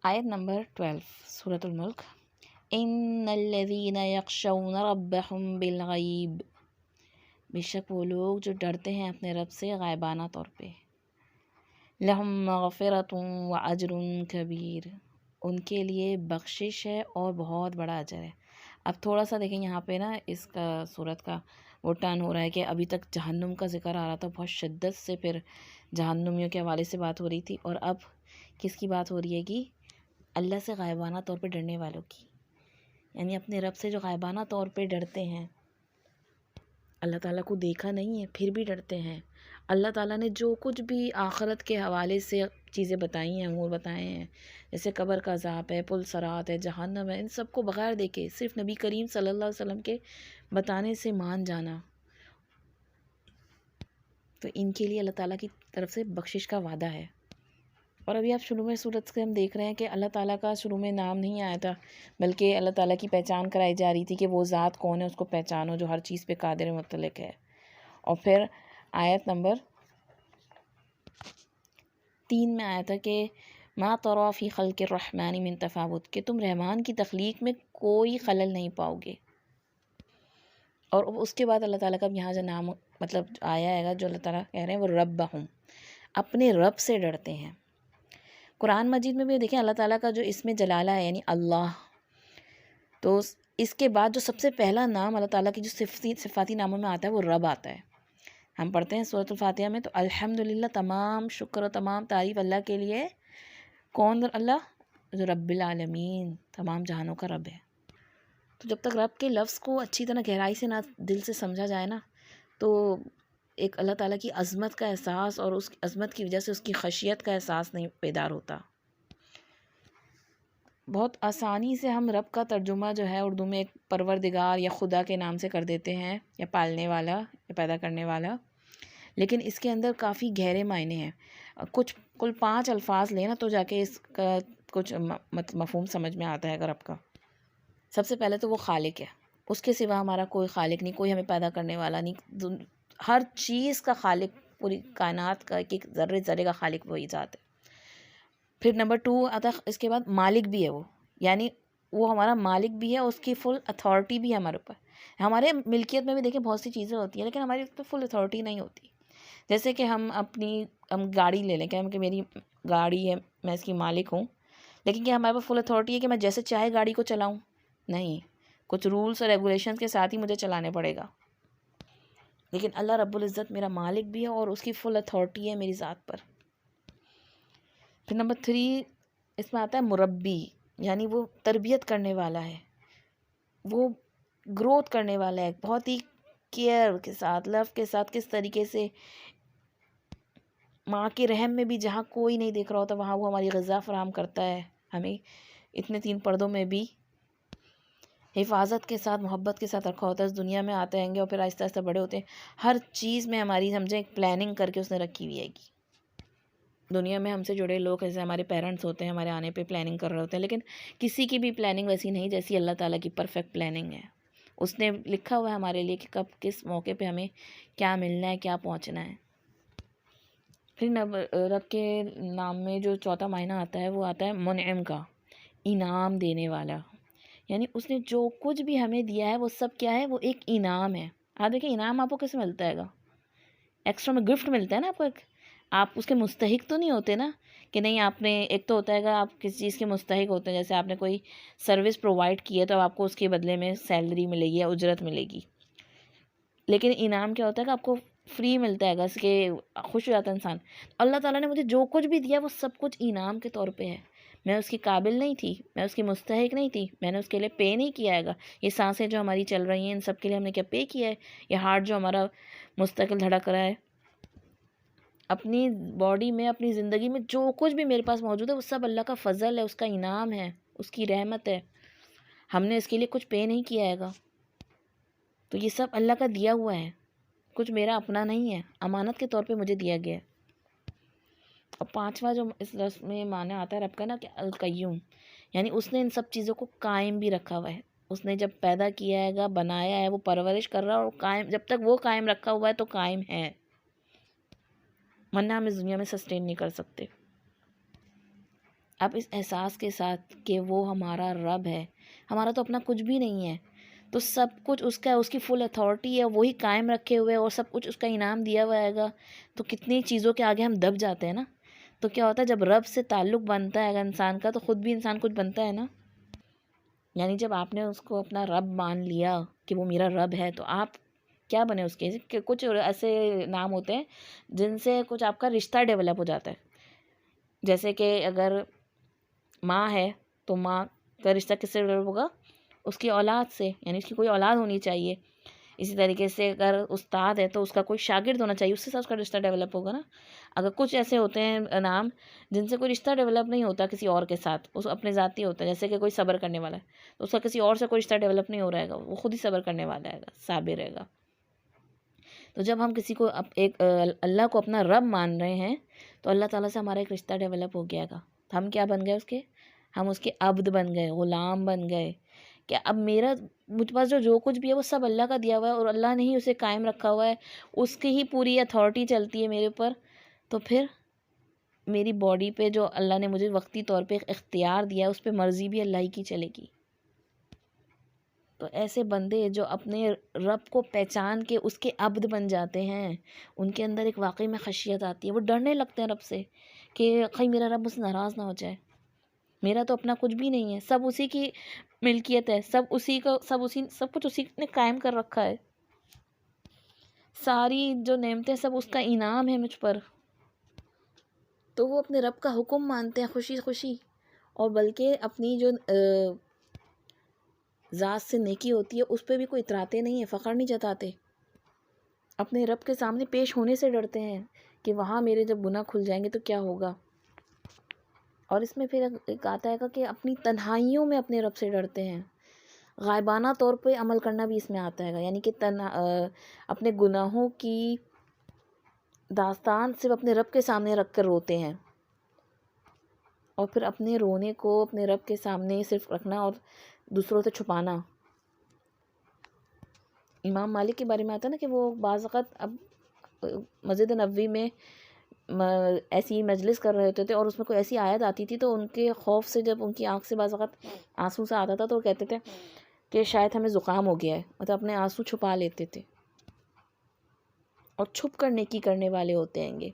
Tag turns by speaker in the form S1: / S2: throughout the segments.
S1: آیت نمبر 12 سورۃ الملک۔ ان الذین یخشون ربہم بالغیب، بے شک وہ لوگ جو ڈرتے ہیں اپنے رب سے غائبانہ طور پہ، لہم مغفرۃ واجر کبیر، ان کے لیے بخشش ہے اور بہت بڑا اجر ہے۔ اب تھوڑا سا دیکھیں یہاں پہ نا اس کا صورت کا وہ ٹرن ہو رہا ہے کہ ابھی تک جہنم کا ذکر آ رہا تھا بہت شدت سے، پھر جہنمیوں کے حوالے سے بات ہو رہی تھی، اور اب کس کی بات ہو رہی ہے کہ اللہ سے غائبانہ طور پہ ڈرنے والوں کی، یعنی اپنے رب سے جو غائبانہ طور پہ ڈرتے ہیں، اللہ تعالیٰ کو دیکھا نہیں ہے پھر بھی ڈرتے ہیں۔ اللہ تعالیٰ نے جو کچھ بھی آخرت کے حوالے سے چیزیں بتائی ہیں، امور بتائے ہیں، جیسے قبر کا عذاب ہے، پل صراط ہے، جہنم ہے، ان سب کو بغیر دیکھے صرف نبی کریم صلی اللہ علیہ وسلم کے بتانے سے مان جانا، تو ان کے لیے اللہ تعالیٰ کی طرف سے بخشش کا وعدہ ہے۔ اور ابھی آپ شروع میں صورت سے ہم دیکھ رہے ہیں کہ اللہ تعالیٰ کا شروع میں نام نہیں آیا تھا، بلکہ اللہ تعالیٰ کی پہچان کرائی جا رہی تھی کہ وہ ذات کون ہے، اس کو پہچانو جو ہر چیز پہ قادر مطلق ہے۔ اور پھر آیت نمبر 3 میں آیا تھا کہ ما تری فی خلق الرحمن من تفاوت، کہ تم رحمان کی تخلیق میں کوئی خلل نہیں پاؤ گے۔ اور اس کے بعد اللہ تعالیٰ کا یہاں جو نام مطلب آیا ہے جو اللہ تعالیٰ کہہ رہے ہیں وہ ربہم، اپنے رب سے ڈرتے ہیں۔ قرآن مجید میں بھی دیکھیں اللہ تعالیٰ کا جو اسم جلالہ ہے یعنی اللہ، تو اس کے بعد جو سب سے پہلا نام اللہ تعالیٰ کی جو صفاتی ناموں میں آتا ہے وہ رب آتا ہے۔ ہم پڑھتے ہیں سورۃ الفاتحہ میں تو الحمدللہ، تمام شکر و تمام تعریف اللہ کے لیے، کون اللہ؟ جو رب العالمین، تمام جہانوں کا رب ہے۔ تو جب تک رب کے لفظ کو اچھی طرح گہرائی سے نہ دل سے سمجھا جائے نا، تو ایک اللہ تعالیٰ کی عظمت کا احساس اور اس عظمت کی وجہ سے اس کی خشیت کا احساس نہیں بیدار ہوتا۔ بہت آسانی سے ہم رب کا ترجمہ جو ہے اردو میں ایک پروردگار یا خدا کے نام سے کر دیتے ہیں، یا پالنے والا یا پیدا کرنے والا، لیکن اس کے اندر کافی گہرے معنی ہیں۔ کچھ کل 5 الفاظ لینا تو جا کے اس کا کچھ مفہوم سمجھ میں آتا ہے اگر رب کا۔ سب سے پہلے تو وہ خالق ہے، اس کے سوا ہمارا کوئی خالق نہیں، کوئی ہمیں پیدا کرنے والا نہیں، ہر چیز کا خالق، پوری کائنات کا ایک ذرے ذرے کا خالق وہی ذات ہے۔ پھر نمبر 2 آتا ہے اس کے بعد مالک بھی ہے وہ، یعنی وہ ہمارا مالک بھی ہے، اس کی فل اتھارٹی بھی ہے ہمارے اوپر۔ ہمارے ملکیت میں بھی دیکھیں بہت سی چیزیں ہوتی ہیں لیکن ہماری اس پہ فل اتھارٹی نہیں ہوتی۔ جیسے کہ ہم گاڑی لے لیں کہ میری گاڑی ہے، میں اس کی مالک ہوں، لیکن کیا ہمارے پاس فل اتھارٹی ہے کہ میں جیسے چاہے گاڑی کو چلاؤں؟ نہیں، کچھ رولس اور ریگولیشنز کے ساتھ ہی مجھے چلانے پڑے گا۔ لیکن اللہ رب العزت میرا مالک بھی ہے اور اس کی فل اتھارٹی ہے میری ذات پر۔ پھر نمبر 3 اس میں آتا ہے مربی، یعنی وہ تربیت کرنے والا ہے، وہ گروتھ کرنے والا ہے، بہت ہی کیئر کے ساتھ، لو کے ساتھ، کس طریقے سے ماں کے رحم میں بھی جہاں کوئی نہیں دیکھ رہا ہوتا وہاں وہ ہماری غذا فراہم کرتا ہے، ہمیں اتنے 3 پردوں میں بھی حفاظت کے ساتھ، محبت کے ساتھ رکھا ہوتا ہے۔ اس دنیا میں آتے ہیں گے اور پھر آہستہ آہستہ بڑے ہوتے ہیں، ہر چیز میں ہماری سمجھیں ایک پلاننگ کر کے اس نے رکھی ہوئی ہے گی۔ دنیا میں ہم سے جڑے لوگ جیسے ہمارے پیرنٹس ہوتے ہیں، ہمارے آنے پہ پلاننگ کر رہے ہوتے ہیں، لیکن کسی کی بھی پلاننگ ویسی نہیں جیسی اللہ تعالیٰ کی پرفیکٹ پلاننگ ہے۔ اس نے لکھا ہوا ہے ہمارے لیے کہ کب کس موقع پہ ہمیں کیا ملنا ہے، کیا پہنچنا ہے۔ پھر رب کے نام میں جو 4تھا معنی آتا ہے وہ آتا ہے منعم کا، انعام دینے والا، یعنی اس نے جو کچھ بھی ہمیں دیا ہے وہ سب کیا ہے؟ وہ ایک انعام ہے۔ آپ دیکھیں انعام آپ کو کیسے ملتا ہے گا؟ ایکسٹرا میں گفٹ ملتا ہے نا آپ کو، آپ اس کے مستحق تو نہیں ہوتے نا، کہ نہیں آپ نے ایک تو ہوتا ہے گا آپ کسی چیز کے مستحق ہوتے ہیں، جیسے آپ نے کوئی سروس پرووائڈ کی ہے تو آپ کو اس کے بدلے میں سیلری ملے گی یا اجرت ملے گی، لیکن انعام کیا ہوتا ہے کہ آپ کو فری ملتا ہے گا، اس کے خوش ہو جاتا ہے انسان۔ اللہ تعالیٰ نے مجھے جو کچھ بھی دیا وہ سب کچھ انعام کے طور پہ ہے، میں اس کی قابل نہیں تھی، میں اس کی مستحق نہیں تھی، میں نے اس کے لیے پے نہیں کیا ہے گا۔ یہ سانسیں جو ہماری چل رہی ہیں ان سب کے لیے ہم نے کیا پے کیا ہے؟ یہ ہارٹ جو ہمارا مستقل دھڑک رہا ہے، اپنی باڈی میں، اپنی زندگی میں جو کچھ بھی میرے پاس موجود ہے وہ سب اللہ کا فضل ہے، اس کا انعام ہے، اس کی رحمت ہے، ہم نے اس کے لیے کچھ پے نہیں کیا ہے گا۔ تو یہ سب اللہ کا دیا ہوا ہے، کچھ میرا اپنا نہیں ہے، امانت کے طور پہ مجھے دیا گیا ہے۔ اور 5واں جو اس لفظ میں معنی آتا ہے رب کا نا کہ القیوم، یعنی اس نے ان سب چیزوں کو قائم بھی رکھا ہوا ہے، اس نے جب پیدا کیا ہے گا، بنایا ہے، وہ پرورش کر رہا ہے، اور قائم، جب تک وہ قائم رکھا ہوا ہے تو قائم ہے، ورنہ ہم اس دنیا میں سسٹین نہیں کر سکتے۔ اب اس احساس کے ساتھ کہ وہ ہمارا رب ہے، ہمارا تو اپنا کچھ بھی نہیں ہے، تو سب کچھ اس کا، اس کی فل اتھارٹی ہے، وہی قائم رکھے ہوئے اور سب کچھ اس کا انعام دیا ہوا ہے گا، تو کتنی چیزوں کے آگے ہم دب جاتے ہیں نا۔ تو کیا ہوتا ہے جب رب سے تعلق بنتا ہے اگر انسان کا، تو خود بھی انسان کچھ بنتا ہے نا۔ یعنی جب آپ نے اس کو اپنا رب مان لیا کہ وہ میرا رب ہے، تو آپ کیا بنے اس کے، کہ کچھ ایسے نام ہوتے ہیں جن سے کچھ آپ کا رشتہ ڈیولپ ہو جاتا ہے۔ جیسے کہ اگر ماں ہے تو ماں کا رشتہ کس سے ڈیولپ ہوگا؟ اس کی اولاد سے، یعنی اس کی کوئی اولاد ہونی چاہیے۔ اسی طریقے سے اگر استاد ہے تو اس کا کوئی شاگرد ہونا چاہیے، اس سے اس کا رشتہ ڈیولپ ہوگا نا۔ اگر کچھ ایسے ہوتے ہیں نام جن سے کوئی رشتہ ڈیولپ نہیں ہوتا کسی اور کے ساتھ، اس اپنے ذاتی ہوتا ہے، جیسے کہ کوئی صبر کرنے والا ہے تو اس کا کسی اور سے کوئی رشتہ ڈیولپ نہیں ہو رہا ہے، وہ خود ہی صبر کرنے والا ہے گا، صابر رہے گا۔ تو جب ہم کسی کو ایک اللہ کو اپنا رب مان رہے ہیں تو اللہ تعالیٰ سے ہمارا ایک رشتہ ڈیولپ ہو گیا گا۔ ہم کیا بن گئے اس کے؟ ہم اس کے عبد بن گئے، غلام بن گئے، کہ اب مجھ پاس جو کچھ بھی ہے وہ سب اللہ کا دیا ہوا ہے اور اللہ نے ہی اسے قائم رکھا ہوا ہے، اس کی ہی پوری اتھارٹی چلتی ہے میرے اوپر۔ تو پھر میری باڈی پہ جو اللہ نے مجھے وقتی طور پہ اختیار دیا ہے، اس پہ مرضی بھی اللہ ہی کی چلے گی۔ تو ایسے بندے جو اپنے رب کو پہچان کے اس کے عبد بن جاتے ہیں، ان کے اندر ایک واقعی میں خشیت آتی ہے، وہ ڈرنے لگتے ہیں رب سے کہ کہیں میرا رب مجھ سے ناراض نہ ہو جائے، میرا تو اپنا کچھ بھی نہیں ہے، سب اسی کی ملکیت ہے، سب کچھ اسی نے قائم کر رکھا ہے، ساری جو نعمتیں سب اس کا انعام ہے مجھ پر۔ تو وہ اپنے رب کا حکم مانتے ہیں خوشی خوشی، اور بلکہ اپنی جو ذات سے نیکی ہوتی ہے اس پہ بھی کوئی اتراتے نہیں ہیں، فخر نہیں جتاتے، اپنے رب کے سامنے پیش ہونے سے ڈرتے ہیں کہ وہاں میرے جب گناہ کھل جائیں گے تو کیا ہوگا۔ اور اس میں پھر ایک آتا ہے کہ اپنی تنہائیوں میں اپنے رب سے ڈرتے ہیں، غائبانہ طور پہ عمل کرنا بھی اس میں آتا ہے، یعنی کہ اپنے گناہوں کی داستان صرف اپنے رب کے سامنے رکھ کر روتے ہیں، اور پھر اپنے رونے کو اپنے رب کے سامنے صرف رکھنا اور دوسروں سے چھپانا۔ امام مالک کے بارے میں آتا ہے نا کہ وہ بعض اوقات اب مسجد نبوی میں ایسی مجلس کر رہے ہوتے تھے اور اس میں کوئی ایسی آیت آتی تھی تو ان کے خوف سے جب ان کی آنکھ سے بعض اوقات آنسو سا آتا تھا تو وہ کہتے تھے کہ شاید ہمیں زکام ہو گیا ہے، مطلب اپنے آنسو چھپا لیتے تھے، اور چھپ کر نیکی کرنے والے ہوتے ہیں گے۔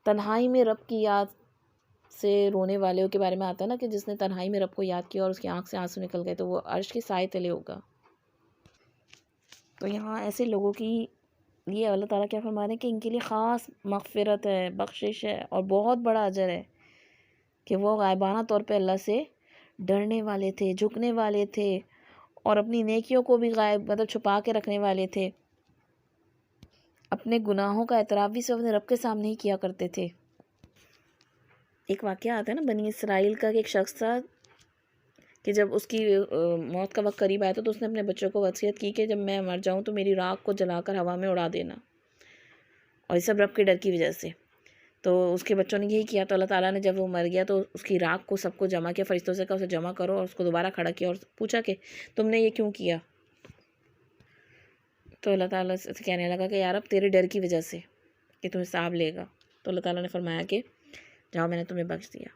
S1: تنہائی میں رب کی یاد سے رونے والوں کے بارے میں آتا ہے نا کہ جس نے تنہائی میں رب کو یاد کیا اور اس کی آنکھ سے آنسو نکل گئے تو وہ عرش کے سائے تلے ہوگا۔ تو یہاں ایسے لوگوں کی یہ اللہ تعالیٰ کیا فرما رہے ہیں کہ ان کے لیے خاص مغفرت ہے، بخشش ہے اور بہت بڑا اجر ہے کہ وہ غائبانہ طور پہ اللہ سے ڈرنے والے تھے، جھکنے والے تھے، اور اپنی نیکیوں کو بھی مطلب چھپا کے رکھنے والے تھے، اپنے گناہوں کا اعتراف بھی صرف اپنے رب کے سامنے ہی کیا کرتے تھے۔ ایک واقعہ آتا ہے نا بنی اسرائیل کا کہ ایک شخص تھا کہ جب اس کی موت کا وقت قریب آیا تو اس نے اپنے بچوں کو وصیت کی کہ جب میں مر جاؤں تو میری راکھ کو جلا کر ہوا میں اڑا دینا، اور یہ سب رب کے ڈر کی وجہ سے۔ تو اس کے بچوں نے یہی کیا، تو اللہ تعالیٰ نے جب وہ مر گیا تو اس کی راکھ کو سب کو جمع کیا، فرشتوں سے کہا اسے جمع کرو، اور اس کو دوبارہ کھڑا کیا اور پوچھا کہ تم نے یہ کیوں کیا؟ تو اللہ تعالیٰ سے کہنے لگا کہ یار اب تیرے ڈر کی وجہ سے کہ تمہیں حساب لے گا۔ تو اللہ تعالیٰ نے فرمایا کہ جاؤ میں نے تمہیں بخش دیا۔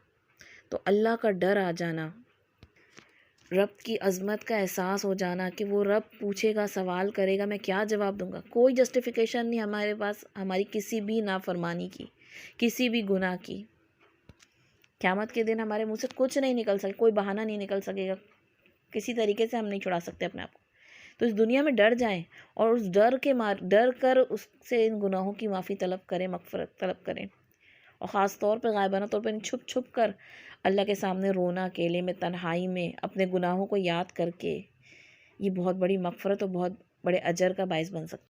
S1: تو اللہ کا ڈر آ جانا، رب کی عظمت کا احساس ہو جانا کہ وہ رب پوچھے گا، سوال کرے گا، میں کیا جواب دوں گا، کوئی جسٹیفیکیشن نہیں ہمارے پاس ہماری کسی بھی نافرمانی کی، کسی بھی گناہ کی۔ قیامت کے دن ہمارے منہ سے کچھ نہیں نکل سکے، کوئی بہانہ نہیں نکل سکے گا، کسی طریقے سے ہم نہیں چھڑا سکتے اپنے آپ کو۔ تو اس دنیا میں ڈر جائیں اور اس ڈر کر اس سے ان گناہوں کی معافی طلب کریں، مغفرت طلب کریں، اور خاص طور پہ غائبانہ طور پہ چھپ چھپ کر اللہ کے سامنے رونا، اکیلے میں، تنہائی میں، اپنے گناہوں کو یاد کر کے، یہ بہت بڑی مغفرت اور بہت بڑے اجر کا باعث بن سکتا ہے۔